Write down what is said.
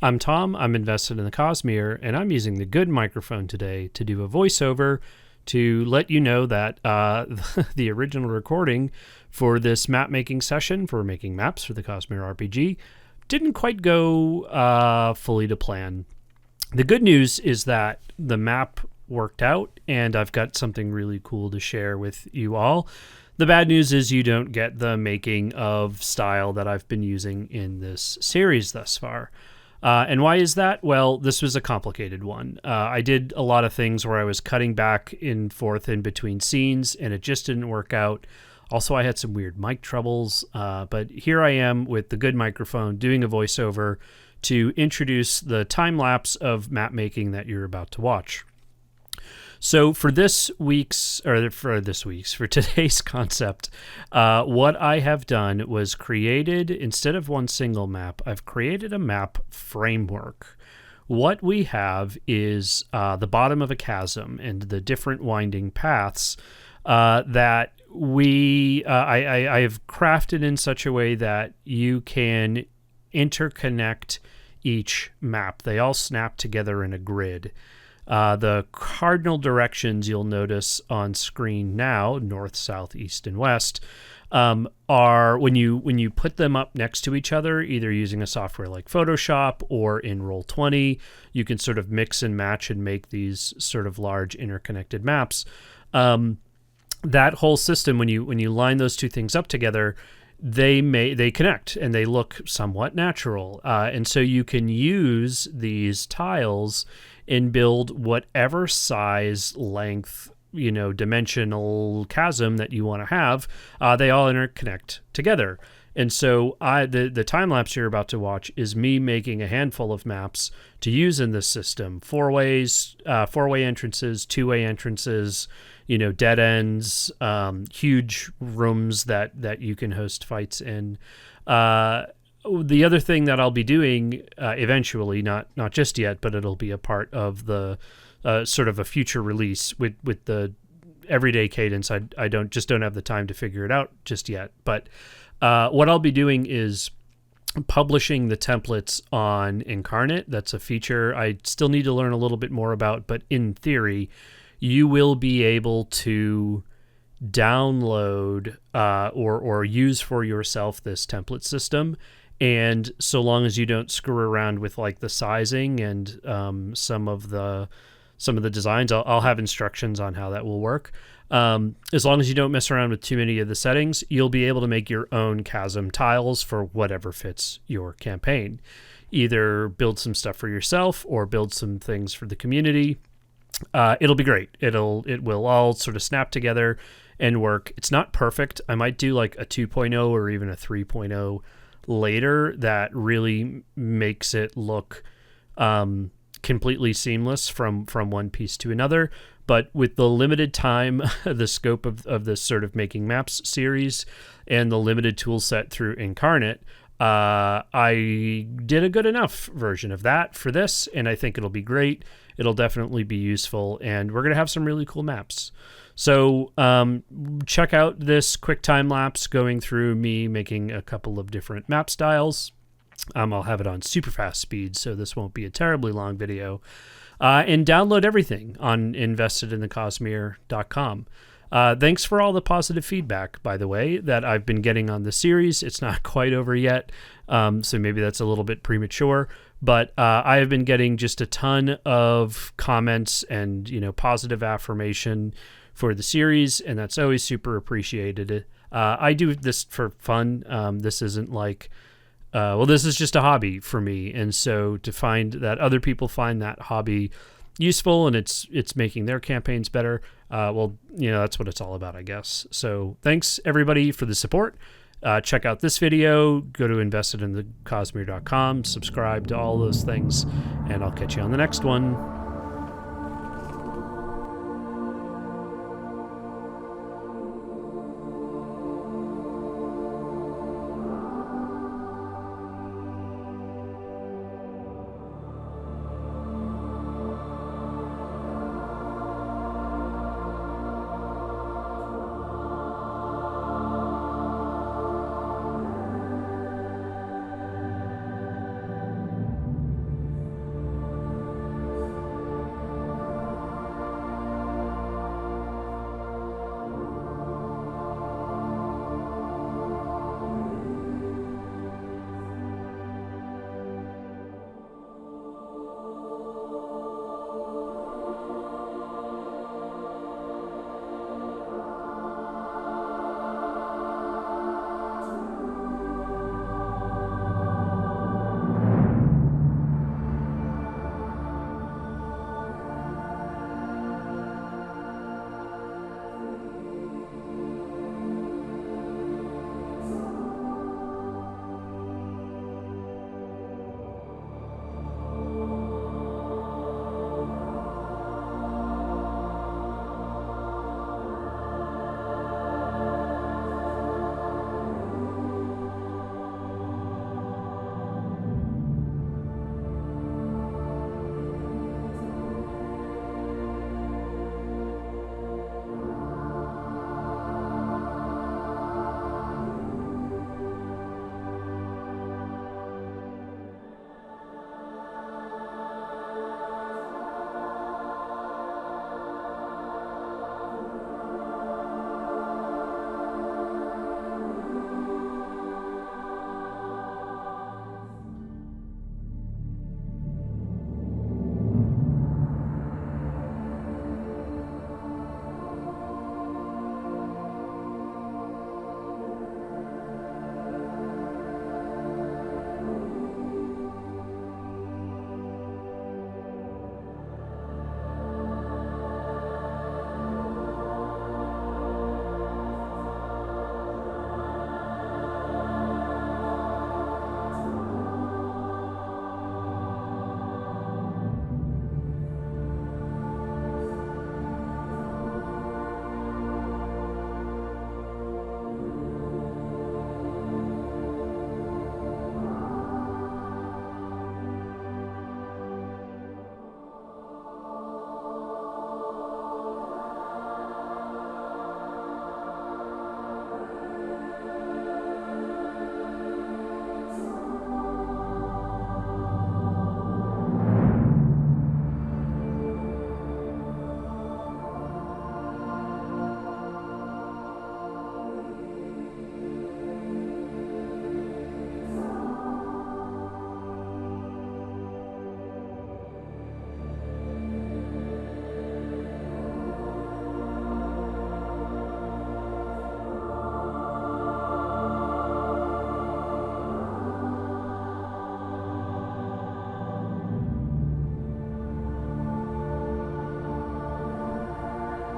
I'm Tom, I'm invested in the Cosmere, and I'm using the good microphone today to do a voiceover to let you know that the original recording for this map making session for making maps for the Cosmere RPG didn't quite go fully to plan. The good news is that the map worked out, and I've got something really cool to share with you all. The bad news is you don't get the making of style that I've been using in this series thus far. And why is that? Well, this was a complicated one. I did a lot of things where I was cutting back and forth in between scenes, and it just didn't work out. Also, I had some weird mic troubles, but here I am with the good microphone doing a voiceover to introduce the time lapse of map making that you're about to watch. So for for today's concept, what I have done was created, instead of one single map, I've created a map framework. What we have is the bottom of a chasm and the different winding paths that I have crafted in such a way that you can interconnect each map. They all snap together in a grid. The cardinal directions you'll notice on screen now, north, south, east, and west, are when you put them up next to each other, either using a software like Photoshop or in Roll20, you can sort of mix and match and make these sort of large interconnected maps. That whole system, when you line those two things up together, they connect and they look somewhat natural. And so you can use these tiles and build whatever size, length, dimensional chasm that you want to have. They all interconnect together. And so the time lapse you're about to watch is me making a handful of maps to use in this system. Four-way entrances, two-way entrances, dead ends, huge rooms that you can host fights in. The other thing that I'll be doing eventually, not just yet, but it'll be a part of the sort of a future release with the everyday cadence. I don't have the time to figure it out just yet. But what I'll be doing is publishing the templates on Inkarnate. That's a feature I still need to learn a little bit more about, but in theory, you will be able to download or use for yourself this template system. And so long as you don't screw around with like the sizing and some of the designs, I'll have instructions on how that will work. As long as you don't mess around with too many of the settings, you'll be able to make your own chasm tiles for whatever fits your campaign. Either build some stuff for yourself or build some things for the community. It'll be great. It will all sort of snap together and work. It's not perfect. I might do like a 2.0 or even a 3.0 later that really makes it look completely seamless from one piece to another. But with the limited time, the scope of this sort of making maps series and the limited tool set through Inkarnate, I did a good enough version of that for this, and I think it'll be great. It'll definitely be useful, and we're going to have some really cool maps. So check out this quick time lapse going through me making a couple of different map styles. I'll have it on super fast speed, so this won't be a terribly long video. And download everything on investedinthecosmere.com. Thanks for all the positive feedback, by the way, that I've been getting on the series. It's not quite over yet, so maybe that's a little bit premature. But I have been getting just a ton of comments and positive affirmation for the series, and that's always super appreciated. I do this for fun. This isn't like, this is just a hobby for me, and so to find that other people find that hobby useful and it's making their campaigns better, that's what it's all about, I guess. So thanks everybody for the support. Check out this video, go to investedinthecosmere.com, subscribe to all those things, and I'll catch you on the next one.